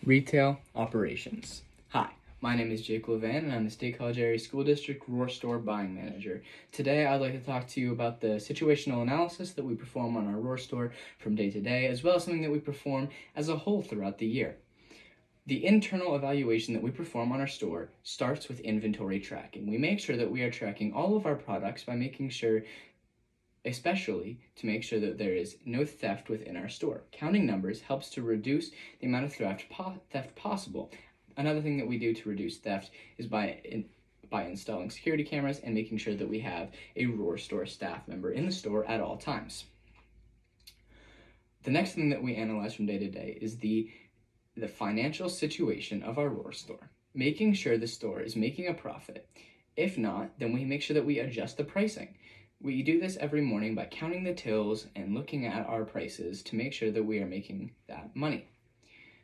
Retail operations. Hi, my name is Jake Levan and I'm the State College Area School District Roar Store Buying Manager. Today I'd like to talk to you about the situational analysis that we perform on our Roar Store from day to day, as well as something that we perform as a whole throughout the year. The internal evaluation that we perform on our store starts with inventory tracking. We make sure that we are tracking all of our products by making sure, especially to make sure that there is no theft within our store. Counting numbers helps to reduce the amount of theft possible. Another thing that we do to reduce theft is by installing security cameras and making sure that we have a Roar Store staff member in the store at all times. The next thing that we analyze from day to day is the financial situation of our Roar Store, making sure the store is making a profit. If not, then we make sure that we adjust the pricing. We do this every morning by counting the tills and looking at our prices to make sure that we are making that money.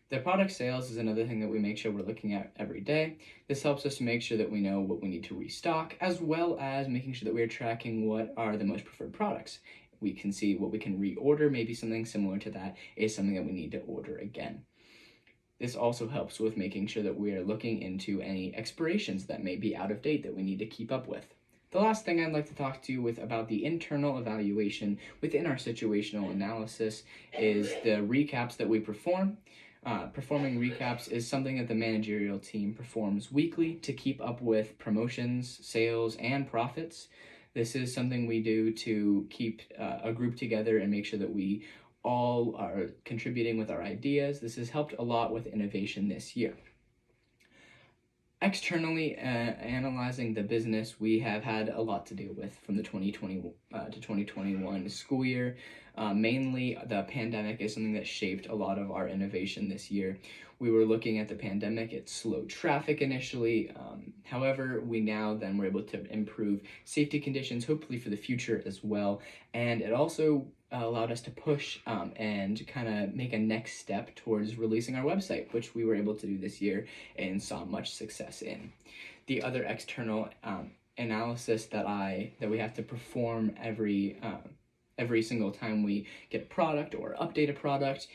The product sales is another thing that we make sure we're looking at every day. This helps us to make sure that we know what we need to restock, as well as making sure that we are tracking what are the most preferred products. We can see what we can reorder. Maybe something similar to that is something that we need to order again. This also helps with making sure that we are looking into any expirations that may be out of date that we need to keep up with. The last thing I'd like to talk to you about the internal evaluation within our situational analysis is the recaps that we perform. Performing recaps is something that the managerial team performs weekly to keep up with promotions, sales, and profits. This is something we do to keep a group together and make sure that we all are contributing with our ideas. This has helped a lot with innovation this year. Externally, analyzing the business, we have had a lot to deal with from the 2020 to 2021 school year. Mainly, the pandemic is something that shaped a lot of our innovation this year. We were looking at the pandemic, it slowed traffic initially. However, we now then were able to improve safety conditions, hopefully for the future as well. And it also allowed us to push and kind of make a next step towards releasing our website, which we were able to do this year and saw much success in. The other external analysis that we have to perform every single time we get a product or update a product,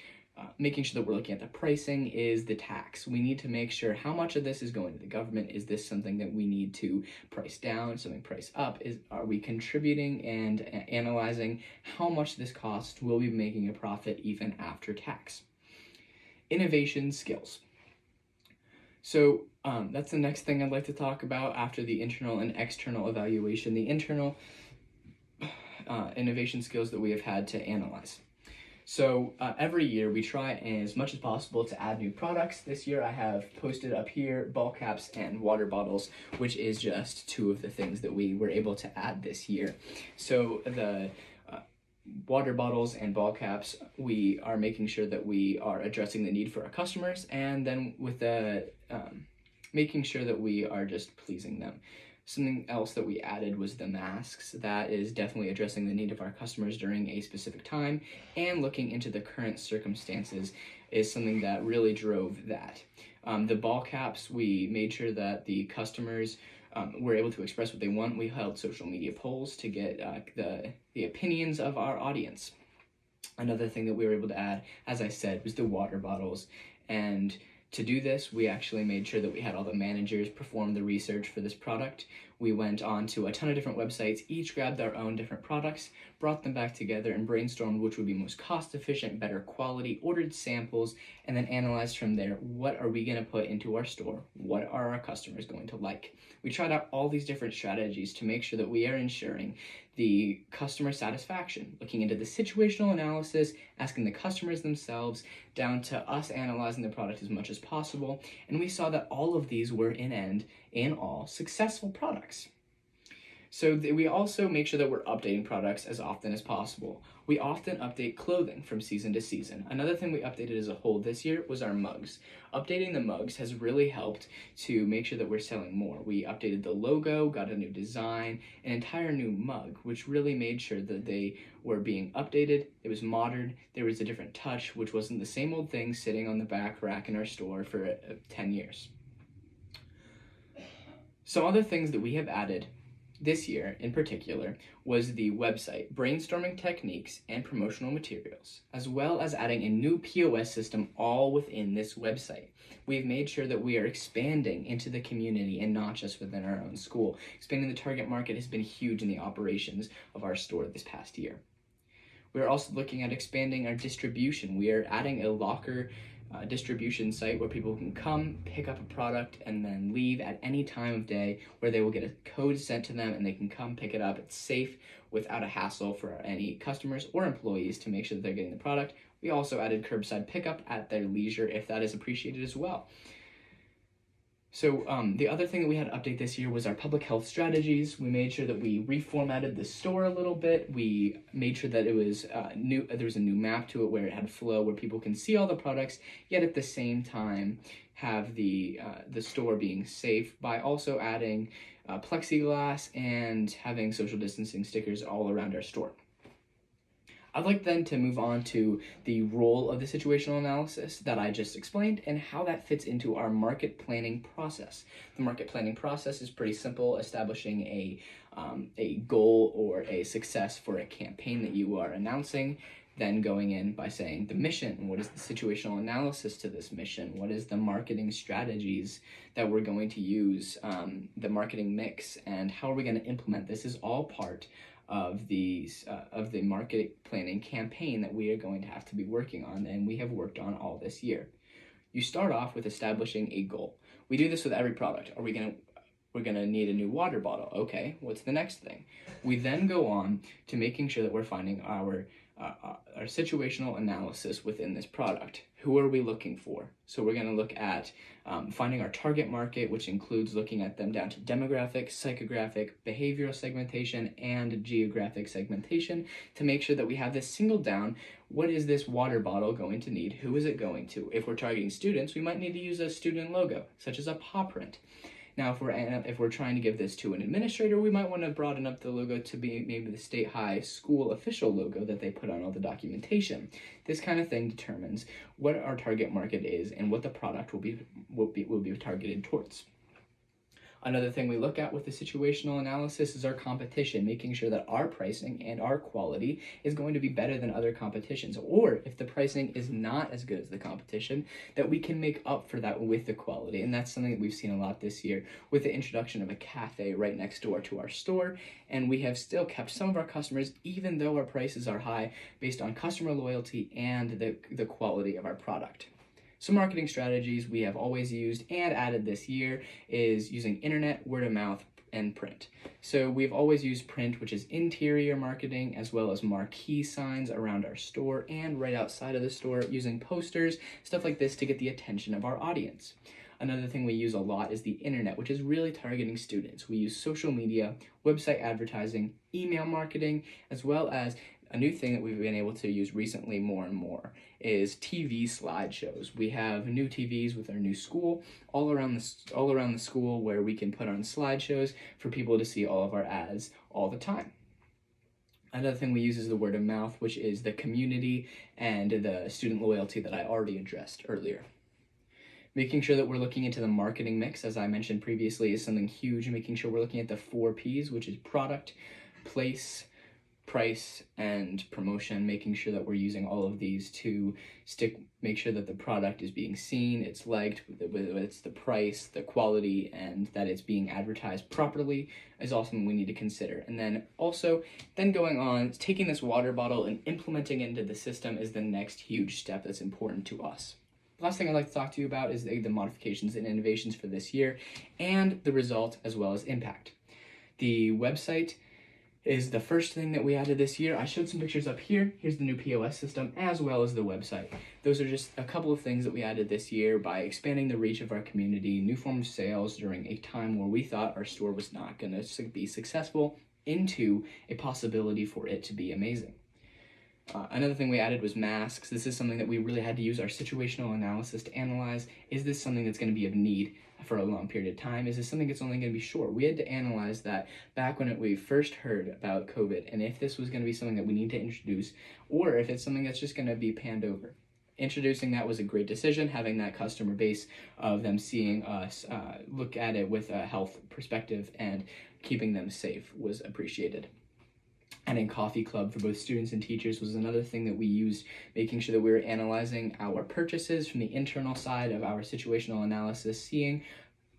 making sure that we're looking at the pricing, is the tax. We need to make sure how much of this is going to the government. Is this something that we need to price down, something price up? Are we contributing and analyzing how much this costs? Will we be making a profit even after tax? Innovation skills. So that's the next thing I'd like to talk about after the internal and external evaluation. The internal innovation skills that we have had to analyze. So every year we try as much as possible to add new products. This year I have posted up here ball caps and water bottles, which is just two of the things that we were able to add this year. So the water bottles and ball caps, we are making sure that we are addressing the need for our customers, and then with the making sure that we are just pleasing them. Something else that we added was the masks. That is definitely addressing the need of our customers during a specific time, and looking into the current circumstances is something that really drove that. The ball caps, we made sure that the customers were able to express what they want. We held social media polls to get the opinions of our audience. Another thing that we were able to add, as I said, was the water bottles. And to do this, we actually made sure that we had all the managers perform the research for this product. We went on to a ton of different websites, each grabbed our own different products, brought them back together and brainstormed which would be most cost efficient, better quality, ordered samples, and then analyzed from there, what are we going to put into our store? What are our customers going to like? We tried out all these different strategies to make sure that we are ensuring the customer satisfaction, looking into the situational analysis, asking the customers themselves, down to us analyzing the product as much as possible. And we saw that all of these were in all successful products. So we also make sure that we're updating products as often as possible. We often update clothing from season to season. Another thing we updated as a whole this year was our mugs. Updating the mugs has really helped to make sure that we're selling more. We updated the logo, got a new design, an entire new mug, which really made sure that they were being updated. It was modern. There was a different touch, which wasn't the same old thing sitting on the back rack in our store for 10 years. Some other things that we have added this year in particular was the website, brainstorming techniques and promotional materials, as well as adding a new POS system all within this website. We've made sure that we are expanding into the community and not just within our own school. Expanding the target market has been huge in the operations of our store this past year. We're also looking at expanding our distribution. We are adding a locker distribution site where people can come, pick up a product, and then leave at any time of day, where they will get a code sent to them and they can come pick it up. It's safe without a hassle for any customers or employees to make sure that they're getting the product. We also added curbside pickup at their leisure if that is appreciated as well. So the other thing that we had to update this year was our public health strategies. We made sure that we reformatted the store a little bit. We made sure that it was new. There was a new map to it where it had flow, where people can see all the products, yet at the same time have the store being safe by also adding plexiglass and having social distancing stickers all around our store. I'd like then to move on to the role of the situational analysis that I just explained and how that fits into our market planning process. The market planning process is pretty simple, establishing a goal or a success for a campaign that you are announcing, then going in by saying the mission, what is the situational analysis to this mission, what is the marketing strategies that we're going to use, the marketing mix, and how are we going to implement this is all part of the market planning campaign that we are going to have to be working on, and we have worked on all this year. You start off with establishing a goal. We do this with every product. We're gonna need a new water bottle. Okay, what's the next thing? We then go on to making sure that we're finding our situational analysis within this product. Who are we looking for? So we're going to look at finding our target market, which includes looking at them down to demographic, psychographic, behavioral segmentation, and geographic segmentation to make sure that we have this singled down. What is this water bottle going to need? Who is it going to? If we're targeting students, we might need to use a student logo, such as a paw print. Now, if we're trying to give this to an administrator, we might want to broaden up the logo to be maybe the state high school official logo that they put on all the documentation. This kind of thing determines what our target market is and what the product will be targeted towards. Another thing we look at with the situational analysis is our competition, making sure that our pricing and our quality is going to be better than other competitions, or if the pricing is not as good as the competition, that we can make up for that with the quality. And that's something that we've seen a lot this year with the introduction of a cafe right next door to our store, and we have still kept some of our customers even though our prices are high based on customer loyalty and the quality of our product. Some marketing strategies we have always used and added this year is using internet, word of mouth, and print. So we've always used print, which is interior marketing, as well as marquee signs around our store and right outside of the store, using posters, stuff like this to get the attention of our audience. Another thing we use a lot is the internet, which is really targeting students. We use social media, website advertising, email marketing, as well as a new thing that we've been able to use recently more and more is TV slideshows. We have new TVs with our new school all around the school where we can put on slideshows for people to see all of our ads all the time. Another thing we use is the word of mouth, which is the community and the student loyalty that I already addressed earlier. Making sure that we're looking into the marketing mix, as I mentioned previously, is something huge. Making sure we're looking at the 4 Ps, which is product, place, price, and promotion, making sure that we're using all of these to make sure that the product is being seen, it's liked, it's the price, the quality, and that it's being advertised properly is also something we need to consider. And then also, going on, taking this water bottle and implementing it into the system is the next huge step that's important to us. The last thing I'd like to talk to you about is the modifications and innovations for this year and the result as well as impact. The website is the first thing that we added this year. I showed some pictures up here. Here's the new POS system as well as the website. Those are just a couple of things that we added this year by expanding the reach of our community, new form of sales during a time where we thought our store was not going to be successful, into a possibility for it to be amazing. Another thing we added was masks. This is something that we really had to use our situational analysis to analyze. Is this something that's going to be of need for a long period of time? Is this something that's only going to be short? We had to analyze that back when we first heard about COVID, and if this was going to be something that we need to introduce, or if it's something that's just going to be panned over. Introducing that was a great decision, having that customer base of them seeing us look at it with a health perspective and keeping them safe was appreciated. Adding coffee club for both students and teachers was another thing that we used, making sure that we were analyzing our purchases from the internal side of our situational analysis, seeing,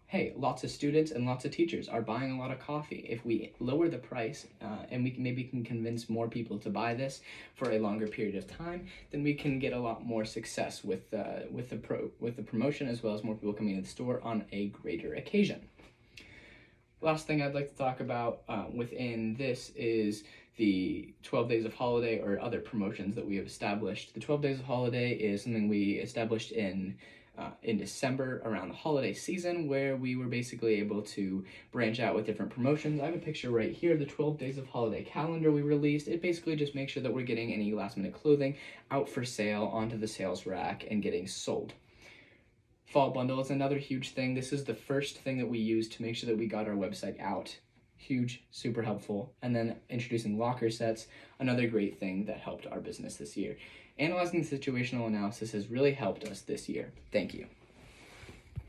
hey, lots of students and lots of teachers are buying a lot of coffee. If we lower the price and we can convince more people to buy this for a longer period of time, then we can get a lot more success with the promotion, as well as more people coming to the store on a greater occasion. Last thing I'd like to talk about within this is the 12 days of holiday or other promotions that we have established. The 12 days of holiday is something we established in December around the holiday season, where we were basically able to branch out with different promotions. I have a picture right here, the 12 days of holiday calendar we released. It basically just makes sure that we're getting any last minute clothing out for sale onto the sales rack and getting sold. Fall bundle is another huge thing. This is the first thing that we used to make sure that we got our website out. Huge, super helpful. And then introducing locker sets, another great thing that helped our business this year. Analyzing the situational analysis has really helped us this year. Thank you.